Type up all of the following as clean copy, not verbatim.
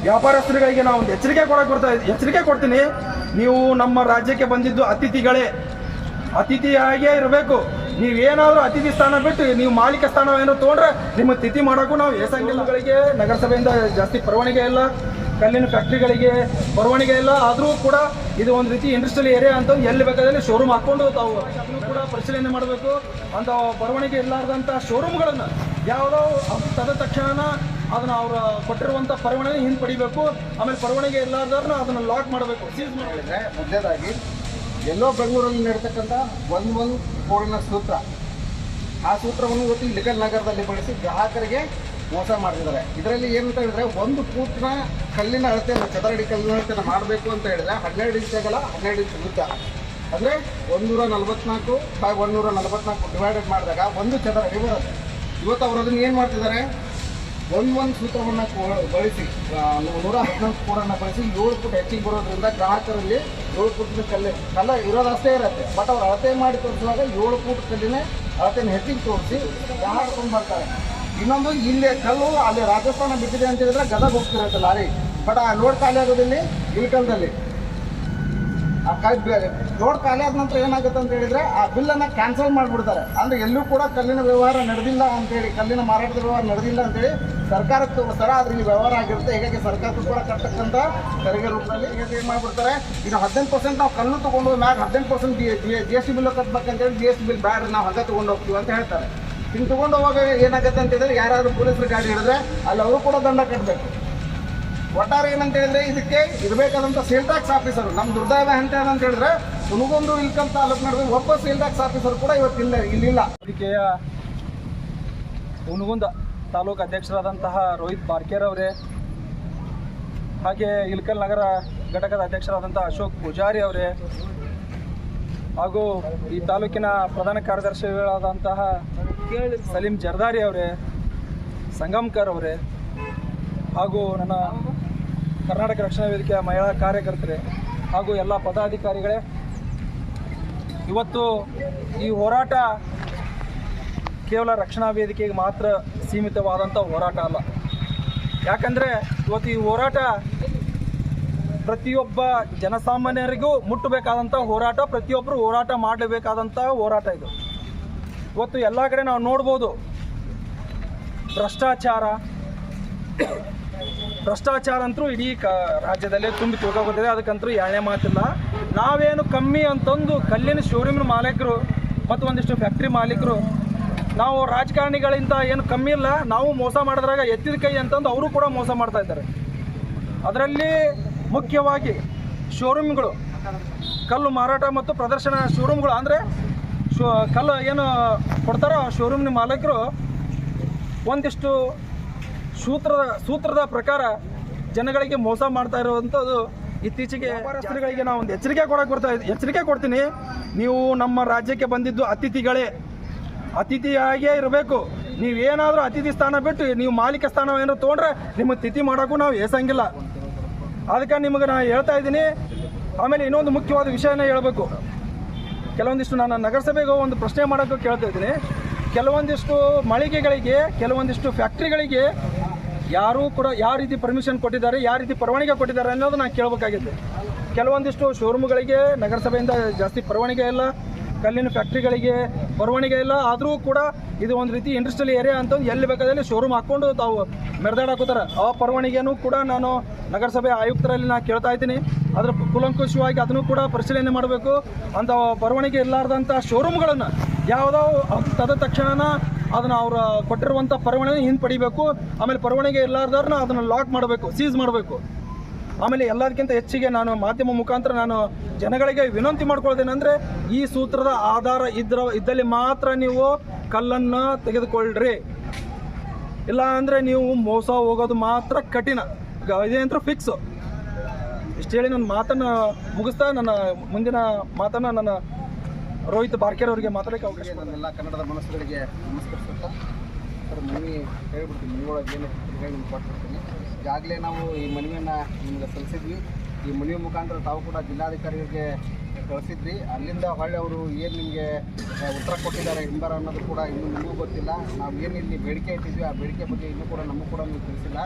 ವ್ಯಾಪಾರಸ್ಥರುಗಳಿಗೆ ನಾವು ಒಂದು ಎಚ್ಚರಿಕೆ ಕೊಡ್ತೀನಿ. ನೀವು ನಮ್ಮ ರಾಜ್ಯಕ್ಕೆ ಬಂದಿದ್ದು ಅತಿಥಿಯಾಗಿಯೇ ಇರಬೇಕು. ನೀವೇನಾದರೂ ಅತಿಥಿ ಸ್ಥಾನ ಬಿಟ್ಟು ನೀವು ಮಾಲೀಕ ಸ್ಥಾನ ಏನಾದ್ರು ತೊಗೊಂಡ್ರೆ ನಿಮ್ಮ ತಿಥಿ ಮಾಡೋಕ್ಕೂ ನಾವು ಏಸಂಗಿಲ್ಲಗಳಿಗೆ ನಗರಸಭೆಯಿಂದ ಜಾಸ್ತಿ ಪರವಾನಿಗೆ ಇಲ್ಲ, ಕಲ್ಲಿನ ಫ್ಯಾಕ್ಟ್ರಿಗಳಿಗೆ ಪರವಾನಿಗೆ ಇಲ್ಲ. ಆದರೂ ಕೂಡ ಇದು ಒಂದು ರೀತಿ ಇಂಡಸ್ಟ್ರಿಯಲ್ ಏರಿಯಾ ಅಂತ ಎಲ್ಲಿ ಬೇಕಾದಲ್ಲಿ ಶೋರೂಮ್ ಹಾಕ್ಕೊಂಡು ತಾವು ಅದನ್ನು ಕೂಡ ಪರಿಶೀಲನೆ ಮಾಡಬೇಕು. ಅಂತ ಪರವಾನಿಗೆ ಇಲ್ಲಾರ್ದಂಥ ಶೋರೂಮ್ಗಳನ್ನು ಯಾವುದೋ ತದ ತಕ್ಷಣ ಅದನ್ನು ಅವರು ಕೊಟ್ಟಿರುವಂಥ ಪರವಾನಿಗೆ ಹಿಂಪಡಿಬೇಕು. ಆಮೇಲೆ ಪರವಾನಿಗೆ ಇಲ್ಲಾರ್ದವ್ರನ್ನ ಅದನ್ನು ಲಾಕ್ ಮಾಡಬೇಕು, ಸೀಸ್ ಮಾಡಿದ್ರೆ. ಮೊದಲೇದಾಗಿ ಎಲ್ಲೋ ಬೆಂಗಳೂರಲ್ಲಿ ನಡೀತಕ್ಕಂಥ ಒಂದು ಕೋಡಿನ ಸೂತ್ರ, ಆ ಸೂತ್ರವನ್ನು ಇವತ್ತು ಇಲಿಕಲ್ ನಗರದಲ್ಲಿ ಬಳಸಿ ಗ್ರಾಹಕರಿಗೆ ಮೋಸ ಮಾಡ್ತಿದ್ದಾರೆ. ಇದರಲ್ಲಿ ಏನಂತ ಹೇಳಿದ್ರೆ, 1 ಫೂಟ್ನ ಕಲ್ಲಿನ ಅಳತೆಯನ್ನು, ಚದರಡಿ ಕಲ್ಲಿನ ಅಳತೆಯನ್ನು ಮಾಡಬೇಕು ಅಂತ ಹೇಳಿದ್ರೆ 12 ಇಂಚ್ ಆಗಲ್ಲ, 12 ಇಂಚ್ ಉದ್ದ, ಅಂದರೆ 144/144 ಡಿವೈಡೆಡ್ ಮಾಡಿದಾಗ 1 ಚದರ ಅಡಿ ಬರುತ್ತೆ. ಇವತ್ತು ಅವರು ಅದನ್ನು ಏನು ಮಾಡ್ತಿದ್ದಾರೆ, ಒಂದು ಸೂತ್ರವನ್ನು ಬಳಸಿ 114 ಕೋಡನ್ನು ಬಳಸಿ 7 ಫುಟ್ ಹೆಚ್ಚಿಗೆ ಬರೋದ್ರಿಂದ ಗ್ರಾಹಕರಲ್ಲಿ 7 ಫುಟ್ನ ಕಲ್ಲ ಇರೋದಷ್ಟೇ ಇರುತ್ತೆ. ಬಟ್ ಅವ್ರು ಅಳತೆ ಮಾಡಿ ತೋರಿಸುವಾಗ 7 ಫುಟ್ ಕಲ್ಲಿನ ಅಳತೆಯನ್ನು ಹೆಚ್ಚಿಗೆ ತೋರಿಸಿ ಗ್ರಾಹಕರು ಬರ್ತಾರೆ. ಇನ್ನೊಂದು, ಇಲ್ಲಿ ಕಲ್ಲು ಅಲ್ಲಿ ರಾಜಸ್ಥಾನ ಬಿಟ್ಟಿದೆ ಅಂತ ಹೇಳಿದ್ರೆ ಗದಗ ಹೋಗ್ತಿರುತ್ತೆ ಲಾರಿ, ಬಟ್ ಆ ಲೋಡ್ ಖಾಲಿ ಆಗೋದಲ್ಲಿ ಇಲ್ಕಲ್ದಲ್ಲಿ ಆ ಲೋಡ್ ಖಾಲಿ ಆದ ನಂತರ ಏನಾಗುತ್ತೆ ಅಂತ ಹೇಳಿದ್ರೆ ಆ ಬಿಲ್ಲನ್ನು ಕ್ಯಾನ್ಸಲ್ ಮಾಡಿಬಿಡ್ತಾರೆ. ಅಂದರೆ ಎಲ್ಲೂ ಕೂಡ ಕಲ್ಲಿನ ವ್ಯವಹಾರ ನಡೆದಿಲ್ಲ ಅಂತೇಳಿ, ಕಲ್ಲಿನ ಮಾರಾಟದ ವ್ಯವಹಾರ ನಡೆದಿಲ್ಲ ಅಂತೇಳಿ ಸರ್ಕಾರಕ್ಕೆ ತೋರಿಸ್ತಾರೆ. ಆದರೆ ಈ ವ್ಯವಹಾರ ಆಗಿರುತ್ತೆ. ಹೀಗಾಗಿ ಸರ್ಕಾರಕ್ಕೂ ಕೂಡ ಕಟ್ಟತಕ್ಕಂಥ ತೆರಿಗೆ ರೂಪದಲ್ಲಿ ಹೀಗಾಗಿ ಏನು ಮಾಡಿಬಿಡ್ತಾರೆ, ಇನ್ನು 15% ನಾವು ಕಲ್ಲು ತೊಗೊಂಡು ಮ್ಯಾಗ 15% GST ಬಿಲ್ಲು ಕಟ್ಬೇಕಂತೇಳಿ GST ಬಿಲ್ ಬ್ಯಾಡ್ರಿ, ನಾವು ಹಂಗೆ ತೊಗೊಂಡು ಹೋಗ್ತೀವಿ ಅಂತ ಹೇಳ್ತಾರೆ. ಹಿಂಗೆ ತೊಗೊಂಡು ಹೋಗುವಾಗ ಏನಾಗುತ್ತೆ ಅಂತ ಹೇಳಿದ್ರೆ, ಯಾರಾದರೂ ಪೊಲೀಸರು ಗಾಡಿ ಹಿಡಿದ್ರೆ ಅಲ್ಲಿ ಅವರು ಕೂಡ ದಂಡ ಕಟ್ಟಬೇಕು. ಒಟ್ಟಾರೆ ಏನಂತ ಹೇಳಿದ್ರೆ, ಇದಕ್ಕೆ ಇರಬೇಕಾದಂಥ ಸೇಲ್ ಟ್ಯಾಕ್ಸ್ ಆಫೀಸರು, ನಮ್ಮ ದುರ್ದೈವ ಅಂತ ಏನಂತ ಹೇಳಿದ್ರೆ, ಹುನಗುಂದ ಇಲ್ಕಲ್ ತಾಲೂಕು ನಡುವೆ ಒಬ್ಬ ಸೇಲ್ ಟ್ಯಾಕ್ಸ್ ಆಫೀಸರ್ ಕೂಡ ಇಲ್ಲಿಲ್ಲ. ವೇದಿಕೆಯ ಹುನಗುಂದ ತಾಲೂಕು ಅಧ್ಯಕ್ಷರಾದಂತಹ ರೋಹಿತ್ ಬಾರ್ಕೇರ್ ಅವರೇ, ಹಾಗೆ ಇಲ್ಕಲ್ ನಗರ ಘಟಕದ ಅಧ್ಯಕ್ಷರಾದಂತಹ ಅಶೋಕ್ ಪೂಜಾರಿ ಅವರೇ, ಹಾಗೂ ಈ ತಾಲೂಕಿನ ಪ್ರಧಾನ ಕಾರ್ಯದರ್ಶಿಗಳಾದಂತಹ ಸಲೀಂ ಜರ್ದಾರಿ ಅವರೇ, ಸಂಗಮ್ಕರ್ ಅವರೇ, ಹಾಗೂ ನನ್ನ ಕರ್ನಾಟಕ ರಕ್ಷಣಾ ವೇದಿಕೆಯ ಮಹಿಳಾ ಕಾರ್ಯಕರ್ತರೇ, ಹಾಗೂ ಎಲ್ಲ ಪದಾಧಿಕಾರಿಗಳೇ, ಇವತ್ತು ಈ ಹೋರಾಟ ಕೇವಲ ರಕ್ಷಣಾ ವೇದಿಕೆಗೆ ಮಾತ್ರ ಸೀಮಿತವಾದಂಥ ಹೋರಾಟ ಅಲ್ಲ. ಯಾಕಂದರೆ ಇವತ್ತು ಈ ಹೋರಾಟ ಪ್ರತಿಯೊಬ್ಬ ಜನಸಾಮಾನ್ಯರಿಗೂ ಮುಟ್ಟಬೇಕಾದಂಥ ಹೋರಾಟ, ಪ್ರತಿಯೊಬ್ಬರು ಹೋರಾಟ ಮಾಡಲೇಬೇಕಾದಂಥ ಹೋರಾಟ ಇದು. ಇವತ್ತು ಎಲ್ಲ ಕಡೆ ನಾವು ನೋಡ್ಬೋದು, ಭ್ರಷ್ಟಾಚಾರ ಅಂತೂ ಇಡೀ ರಾಜ್ಯದಲ್ಲೇ ತುಂಬಿ ತುಳ್ಕೋತಿದೆ. ಅದಕ್ಕಂತೂ ಎರಡನೇ ಮಾತಿಲ್ಲ. ನಾವೇನು ಕಮ್ಮಿ ಅಂತಂದು ಕಲ್ಲಿನ ಶೋರೂಮಿನ ಮಾಲೀಕರು ಮತ್ತು ಒಂದಿಷ್ಟು ಫ್ಯಾಕ್ಟ್ರಿ ಮಾಲೀಕರು, ನಾವು ರಾಜಕಾರಣಿಗಳಿಂದ ಏನು ಕಮ್ಮಿ ಇಲ್ಲ. ನಾವು ಮೋಸ ಮಾಡಿದ್ರಾಗ ಎತ್ತಿದ ಕೈ ಅಂತಂದು ಅವರು ಕೂಡ ಮೋಸ ಮಾಡ್ತಾ ಇದ್ದಾರೆ. ಅದರಲ್ಲಿ ಮುಖ್ಯವಾಗಿ ಶೋರೂಮ್ಗಳು, ಕಲ್ಲು ಮಾರಾಟ ಮತ್ತು ಪ್ರದರ್ಶನ ಶೋರೂಮ್ಗಳು, ಅಂದರೆ ಕಲ್ಲು ಏನು ಕೊಡ್ತಾರೋ ಶೋರೂಮ್ನ ಮಾಲೀಕರು ಒಂದಿಷ್ಟು ಸೂತ್ರದ ಪ್ರಕಾರ ಜನಗಳಿಗೆ ಮೋಸ ಮಾಡ್ತಾ ಇರುವಂಥದ್ದು ಇತ್ತೀಚೆಗೆ. ವ್ಯಾಪಾರಸ್ಥರುಗಳಿಗೆ ನಾವು ಒಂದು ಎಚ್ಚರಿಕೆ ಕೊಡ್ತೀನಿ. ನೀವು ನಮ್ಮ ರಾಜ್ಯಕ್ಕೆ ಬಂದಿದ್ದು ಅತಿಥಿಯಾಗಿಯೇ ಇರಬೇಕು. ನೀವೇನಾದರೂ ಅತಿಥಿ ಸ್ಥಾನ ಬಿಟ್ಟು ನೀವು ಮಾಲೀಕ ಸ್ಥಾನ ಏನಾದ್ರು ತೊಗೊಂಡ್ರೆ ನಿಮ್ಮ ತಿಥಿ ಮಾಡೋಕ್ಕೂ ನಾವು ಏಸಂಗಿಲ್ಲ. ಅದಕ್ಕೆ ನಿಮಗೆ ನಾನು ಹೇಳ್ತಾ ಇದ್ದೀನಿ. ಆಮೇಲೆ ಇನ್ನೊಂದು ಮುಖ್ಯವಾದ ವಿಷಯನ ಹೇಳಬೇಕು. ಕೆಲವೊಂದಿಷ್ಟು ನಾನು ನಗರಸಭೆಗೆ ಒಂದು ಪ್ರಶ್ನೆ ಮಾಡೋಕ್ಕೆ ಕೇಳ್ತಾ ಇದ್ದೀನಿ. ಕೆಲವೊಂದಿಷ್ಟು ಮಳಿಗೆಗಳಿಗೆ, ಕೆಲವೊಂದಿಷ್ಟು ಫ್ಯಾಕ್ಟ್ರಿಗಳಿಗೆ ಯಾರೂ ಕೂಡ ಯಾವ ರೀತಿ ಪರ್ಮಿಷನ್ ಕೊಟ್ಟಿದ್ದಾರೆ, ಯಾವ ರೀತಿ ಪರವಾನಿಗೆ ಕೊಟ್ಟಿದ್ದಾರೆ ಅನ್ನೋದು ನಾನು ಕೇಳಬೇಕಾಗಿದೆ. ಕೆಲವೊಂದಿಷ್ಟು ಶೋರೂಮ್ಗಳಿಗೆ ನಗರಸಭೆಯಿಂದ ಜಾಸ್ತಿ ಪರವಾನಿಗೆ ಇಲ್ಲ, ಕಲ್ಲಿನ ಫ್ಯಾಕ್ಟ್ರಿಗಳಿಗೆ ಪರವಾನಿಗೆ ಇಲ್ಲ. ಆದರೂ ಕೂಡ ಇದು ಒಂದು ರೀತಿ ಇಂಡಸ್ಟ್ರಿಯಲ್ ಏರಿಯಾ ಅಂತ ಎಲ್ಲಿ ಬೇಕಾದಲ್ಲಿ ಶೋರೂಮ್ ಹಾಕ್ಕೊಂಡು ತಾವು ಮೆರೆದಾಡಾಕೋತಾರೆ. ಆ ಪರವಾನಿಗೆನೂ ಕೂಡ ನಾನು ನಗರಸಭೆ ಆಯುಕ್ತರಲ್ಲಿ ನಾನು ಕೇಳ್ತಾ ಇದ್ದೀನಿ. ಅದರ ಕೂಲಂಕುಷವಾಗಿ ಅದನ್ನು ಕೂಡ ಪರಿಶೀಲನೆ ಮಾಡಬೇಕು. ಅಂಥ ಪರವಾನಿಗೆ ಇರಲಾರ್ದಂಥ ಶೋರೂಮ್ಗಳನ್ನು ಯಾವುದೋ ತದ ತಕ್ಷಣ ಅದನ್ನು ಅವರು ಕೊಟ್ಟಿರುವಂಥ ಪರವಾನಿಗೆ ಹಿಂಪಡಿಬೇಕು. ಆಮೇಲೆ ಪರವಾನಿಗೆ ಇರಲಾರ್ದವ್ರನ್ನ ಅದನ್ನು ಲಾಕ್ ಮಾಡಬೇಕು, ಸೀಸ್ ಮಾಡಬೇಕು. ಆಮೇಲೆ ಎಲ್ಲದಕ್ಕಿಂತ ಹೆಚ್ಚಿಗೆ ನಾನು ಮಾಧ್ಯಮ ಮುಖಾಂತರ ನಾನು ಜನಗಳಿಗೆ ವಿನಂತಿ ಮಾಡ್ಕೊಳ್ತೇನೆಂದರೆ, ಈ ಸೂತ್ರದ ಆಧಾರ ಇದ್ದಲ್ಲಿ ಮಾತ್ರ ನೀವು ಕಲ್ಲನ್ನು ತೆಗೆದುಕೊಳ್ಳ್ರಿ. ಇಲ್ಲ ಅಂದರೆ ನೀವು ಮೋಸ ಹೋಗೋದು ಮಾತ್ರ ಕಠಿಣ. ಇದೇ ಅಂತ ಫಿಕ್ಸು. ಇಷ್ಟು ಹೇಳಿ ನನ್ನ ಮಾತನ್ನು ಮುಗಿಸ್ತಾ ನನ್ನ ಮುಂದಿನ ಮಾತನ್ನು ನನ್ನ ರೋಹಿತ್ ಬಾರ್ಕೇರ್ ಅವರಿಗೆ ಮಾತಾಡೋಕ್ಕೆ ಅವಕಾಶ. ನನ್ನೆಲ್ಲ ಕನ್ನಡದ ಮನಸ್ಸುಗಳಿಗೆ ನಮಸ್ಕರಿಸುತ್ತಾ ಸರ್, ಮನವಿ ಹೇಳ್ಬಿಡ್ತೀನಿ, ಮನೆಯೊಳಗೆ ಏನು ಹೇಳಿ ನಿಮ್ಗೆ ಕೊಟ್ಬಿಡ್ತೀನಿ. ಈಗಾಗಲೇ ನಾವು ಈ ಮನವಿಯನ್ನು ನಿಮಗೆ ಸಲ್ಲಿಸಿದ್ವಿ. ಈ ಮನವಿ ಮುಖಾಂತರ ತಾವು ಕೂಡ ಜಿಲ್ಲಾಧಿಕಾರಿಗಳಿಗೆ ಕಳಿಸಿದ್ವಿ. ಅಲ್ಲಿಂದ ಹೊಳ್ಳಿ ಅವರು ಏನು ನಿಮಗೆ ಉತ್ತರ ಕೊಟ್ಟಿದ್ದಾರೆ ಎಂಬರ ಅನ್ನೋದು ಕೂಡ ಇನ್ನೂ ನಿಮಗೂ ಗೊತ್ತಿಲ್ಲ. ನಾವು ಏನು ಇಲ್ಲಿ ಬೇಡಿಕೆ ಇಟ್ಟಿದ್ವಿ, ಆ ಬೇಡಿಕೆ ಬಗ್ಗೆ ಇನ್ನೂ ಕೂಡ ನಮಗೂ ಕೂಡ ನೀವು ತಿಳಿಸಿಲ್ಲ.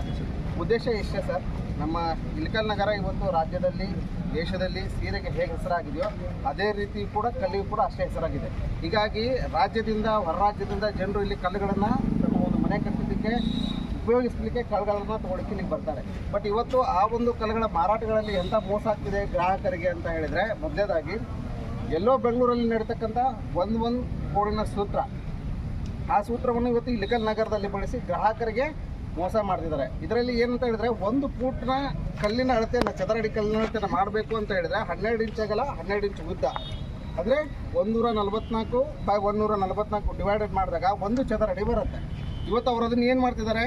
ಉದ್ದೇಶ ಇಷ್ಟೇ ಸರ್, ನಮ್ಮ ಇಳಕಲ್ ನಗರ ಇವತ್ತು ರಾಜ್ಯದಲ್ಲಿ ದೇಶದಲ್ಲಿ ಸೀರೆಗೆ ಹೇಗೆ ಹೆಸರಾಗಿದೆಯೋ ಅದೇ ರೀತಿ ಕೂಡ ಕಲ್ಲಿಗೂ ಕೂಡ ಅಷ್ಟೇ ಹೆಸರಾಗಿದೆ. ಹೀಗಾಗಿ ರಾಜ್ಯದಿಂದ ಹೊರ ರಾಜ್ಯದಿಂದ ಜನರು ಇಲ್ಲಿ ಕಲ್ಲುಗಳನ್ನು ತಮ್ಮ ಒಂದು ಮನೆ ಕಟ್ಟೋದಕ್ಕೆ ಉಪಯೋಗಿಸಲಿಕ್ಕೆ ಕಲ್ಲುಗಳನ್ನು ತೊಗೊಳಕ್ಕೆ ಇಲ್ಲಿಗೆ ಬರ್ತಾರೆ. ಬಟ್ ಇವತ್ತು ಆ ಒಂದು ಕಲ್ಲುಗಳ ಮಾರಾಟಗಳಲ್ಲಿ ಎಂಥ ಮೋಸ ಆಗ್ತಿದೆ ಗ್ರಾಹಕರಿಗೆ ಅಂತ ಹೇಳಿದರೆ, ಮೊದಲೇದಾಗಿ ಎಲ್ಲೋ ಬೆಂಗಳೂರಲ್ಲಿ ನಡೀತಕ್ಕಂಥ ಒಂದು ಕೋಡಿನ ಸೂತ್ರ, ಆ ಸೂತ್ರವನ್ನು ಇವತ್ತು ಇಳಕಲ್ ನಗರದಲ್ಲಿ ಬಳಸಿ ಗ್ರಾಹಕರಿಗೆ ಮೋಸ ಮಾಡ್ತಿದ್ದಾರೆ. ಇದರಲ್ಲಿ ಏನಂತ ಹೇಳಿದ್ರೆ, 1 ಫೂಟ್ನ ಕಲ್ಲಿನ ಅಳತೆಯನ್ನು, ಚದರಡಿ ಕಲ್ಲಿನ ಅಳತೆಯನ್ನು ಮಾಡಬೇಕು ಅಂತ ಹೇಳಿದ್ರೆ 12 ಇಂಚ್ ಅಗಲ 12 ಇಂಚ್ ಉದ್ದ, ಅಂದರೆ 144/144 ಡಿವೈಡೆಡ್ ಮಾಡಿದಾಗ 1 ಚದರಡಿ ಬರುತ್ತೆ. ಇವತ್ತು ಅವರು ಅದನ್ನು ಏನು ಮಾಡ್ತಿದ್ದಾರೆ,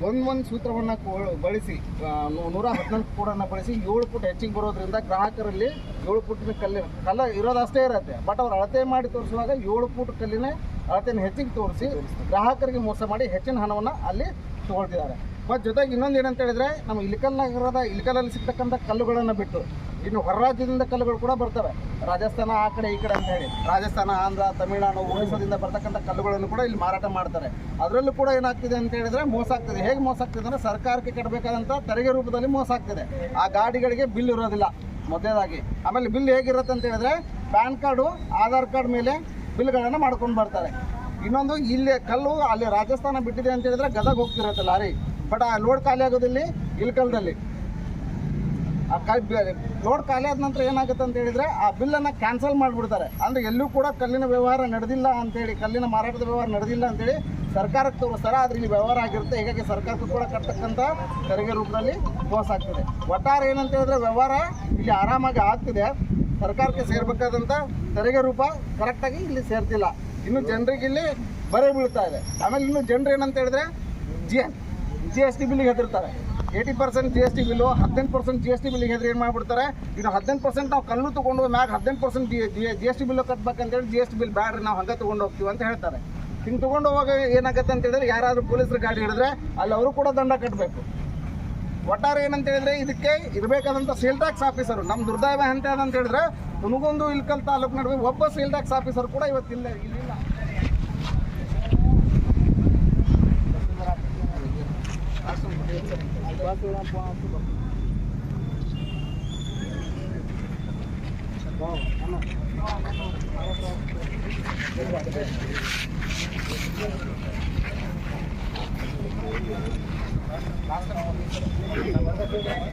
ಒಂದು ಸೂತ್ರವನ್ನು ಬಳಸಿ 114 ಕೋಡನ್ನು ಬಳಸಿ 7 ಫುಟ್ ಹೆಚ್ಚಿಗೆ ಬರೋದ್ರಿಂದ ಗ್ರಾಹಕರಲ್ಲಿ 7 ಫುಟ್ನ ಕಲ್ಲ ಇರೋದು ಅಷ್ಟೇ ಇರುತ್ತೆ. ಬಟ್ ಅವ್ರು ಅಳತೆ ಮಾಡಿ ತೋರಿಸುವಾಗ 7 ಫುಟ್ ಕಲ್ಲಿನ ಅಳತೆಯನ್ನು ಹೆಚ್ಚಿಗೆ ತೋರಿಸಿ ಗ್ರಾಹಕರಿಗೆ ಮೋಸ ಮಾಡಿ ಹೆಚ್ಚಿನ ಹಣವನ್ನು ಅಲ್ಲಿ ತೊಗೊಳ್ತಿದ್ದಾರೆ. ಮತ್ತು ಜೊತೆಗೆ ಇನ್ನೊಂದು ಏನಂತ ಹೇಳಿದ್ರೆ, ನಮ್ಮ ಇಳಕಲಲ್ಲಿ ಸಿಗ್ತಕ್ಕಂಥ ಕಲ್ಲುಗಳನ್ನು ಬಿಟ್ಟು ಇನ್ನು ಹೊರ ರಾಜ್ಯದಿಂದ ಕಲ್ಲುಗಳು ಕೂಡ ಬರ್ತವೆ. ರಾಜಸ್ಥಾನ ಆ ಕಡೆ ಈ ಕಡೆ ಅಂತ ಹೇಳಿ, ರಾಜಸ್ಥಾನ, ಆಂಧ್ರ, ತಮಿಳುನಾಡು, ಒಡಿಸ್ಸಾದಿಂದ ಬರ್ತಕ್ಕಂಥ ಕಲ್ಲುಗಳನ್ನು ಕೂಡ ಇಲ್ಲಿ ಮಾರಾಟ ಮಾಡ್ತಾರೆ. ಅದರಲ್ಲೂ ಕೂಡ ಏನಾಗ್ತಿದೆ ಅಂತ ಹೇಳಿದ್ರೆ ಮೋಸ ಆಗ್ತಿದೆ. ಹೇಗೆ ಮೋಸ ಆಗ್ತಿದೆ ಅಂದರೆ, ಸರ್ಕಾರಕ್ಕೆ ಕಟ್ಟಬೇಕಾದಂಥ ತೆರಿಗೆ ರೂಪದಲ್ಲಿ ಮೋಸ ಆಗ್ತಿದೆ. ಆ ಗಾಡಿಗಳಿಗೆ ಬಿಲ್ ಇರೋದಿಲ್ಲ ಮೊದಲೇದಾಗಿ. ಆಮೇಲೆ ಬಿಲ್ ಹೇಗಿರುತ್ತೆ ಅಂತ ಹೇಳಿದ್ರೆ, ಪ್ಯಾನ್ ಕಾರ್ಡು, ಆಧಾರ್ ಕಾರ್ಡ್ ಮೇಲೆ ಬಿಲ್ಗಳನ್ನು ಮಾಡ್ಕೊಂಡು ಬರ್ತಾರೆ. ಇನ್ನೊಂದು, ಇಲ್ಲಿ ಕಲ್ಲು ಅಲ್ಲಿ ರಾಜಸ್ಥಾನ ಬಿಟ್ಟಿದೆ ಅಂತ ಹೇಳಿದ್ರೆ ಗದಗ ಹೋಗ್ತಿರುತ್ತೆ ಲಾರಿ, ಬಟ್ ಆ ಲೋಡ್ ಖಾಲಿ ಆಗೋದಲ್ಲಿ ಇಳಕಲ್ದಲ್ಲಿ. ಆ ಲೋಡ್ ಖಾಲಿ ಆದ ನಂತರ ಏನಾಗುತ್ತೆ ಅಂತ ಹೇಳಿದರೆ ಆ ಬಿಲ್ಲನ್ನು ಕ್ಯಾನ್ಸಲ್ ಮಾಡಿಬಿಡ್ತಾರೆ. ಅಂದರೆ ಎಲ್ಲೂ ಕೂಡ ಕಲ್ಲಿನ ವ್ಯವಹಾರ ನಡೆದಿಲ್ಲ ಅಂತೇಳಿ, ಕಲ್ಲಿನ ಮಾರಾಟದ ವ್ಯವಹಾರ ನಡೆದಿಲ್ಲ ಅಂತೇಳಿ ಸರ್ಕಾರಕ್ಕೆ ತೋರಿಸ್ತಾರೆ. ಆದರೆ ಇಲ್ಲಿ ವ್ಯವಹಾರ ಆಗಿರುತ್ತೆ. ಹೀಗಾಗಿ ಸರ್ಕಾರಕ್ಕೂ ಕೂಡ ಕಟ್ಟತಕ್ಕಂಥ ತೆರಿಗೆ ರೂಪದಲ್ಲಿ ಮೋಸ ಆಗ್ತದೆ. ಒಟ್ಟಾರೆ ಏನಂತ ಹೇಳಿದ್ರೆ, ವ್ಯವಹಾರ ಇಲ್ಲಿ ಆರಾಮಾಗಿ ಆಗ್ತಿದೆ. ಸರ್ಕಾರಕ್ಕೆ ಸೇರಬೇಕಾದಂಥ ತೆರಿಗೆ ರೂಪ ಕರೆಕ್ಟಾಗಿ ಇಲ್ಲಿ ಸೇರ್ತಿಲ್ಲ. ಇನ್ನು ಜನರಿಗೆ ಇಲ್ಲಿ ಬರೆ ಬೀಳ್ತಾ ಇದೆ. ಆಮೇಲೆ ಇನ್ನು ಜನರು ಏನಂತ ಹೇಳಿದ್ರೆ, GST ಬಿಲ್ಲಿಗೆ ಹೆದರ್ತಾರೆ. 80% GST ಬಿಲ್ಲು, 15% GST ಬಿಲ್ಲಿಗೆ ಹೆದರಿ ಏನು ಮಾಡಿಬಿಡ್ತಾರೆ, ಇನ್ನು 15% ನಾವು ಕಲ್ಲು ತೊಗೊಂಡು ಮ್ಯಾಗ 15% GST ಬಿಲ್ಲು ಕಟ್ಬೇಕಂತೇಳಿ GST ಬಿಲ್ ಬ್ಯಾಡ್ರಿ, ನಾವು ಹಂಗೆ ತೊಗೊಂಡು ಹೋಗ್ತೀವಿ ಅಂತ ಹೇಳ್ತಾರೆ. ಹಿಂಗೆ ತೊಗೊಂಡು ಹೋಗುವಾಗ ಏನಾಗುತ್ತೆ ಅಂತ ಹೇಳಿದ್ರೆ, ಯಾರಾದರೂ ಪೊಲೀಸರು ಗಾಡಿ ಹಿಡಿದ್ರೆ ಅಲ್ಲಿ ಅವರು ಕೂಡ ದಂಡ ಕಟ್ಟಬೇಕು. ಒಟ್ಟಾರೆ ಏನಂತ ಹೇಳಿದ್ರೆ, ಇದಕ್ಕೆ ಇರಬೇಕಾದಂಥ ಸೇಲ್ ಟ್ಯಾಕ್ಸ್ ಆಫೀಸರು, ನಮ್ಮ ದುರ್ದೈವ ಅಂತ ಹೇಳಿದ್ರೆ, ಹುನಗುಂದ ಇಳಕಲ್ ತಾಲೂಕು ನಡುವೆ ಒಬ್ಬ ಸೇಲ್ ಟ್ಯಾಕ್ಸ್ ಆಫೀಸರ್ ಕೂಡ ಇವತ್ತಿಲ್ಲ, ಇಲ್ಲಿಲ್ಲ.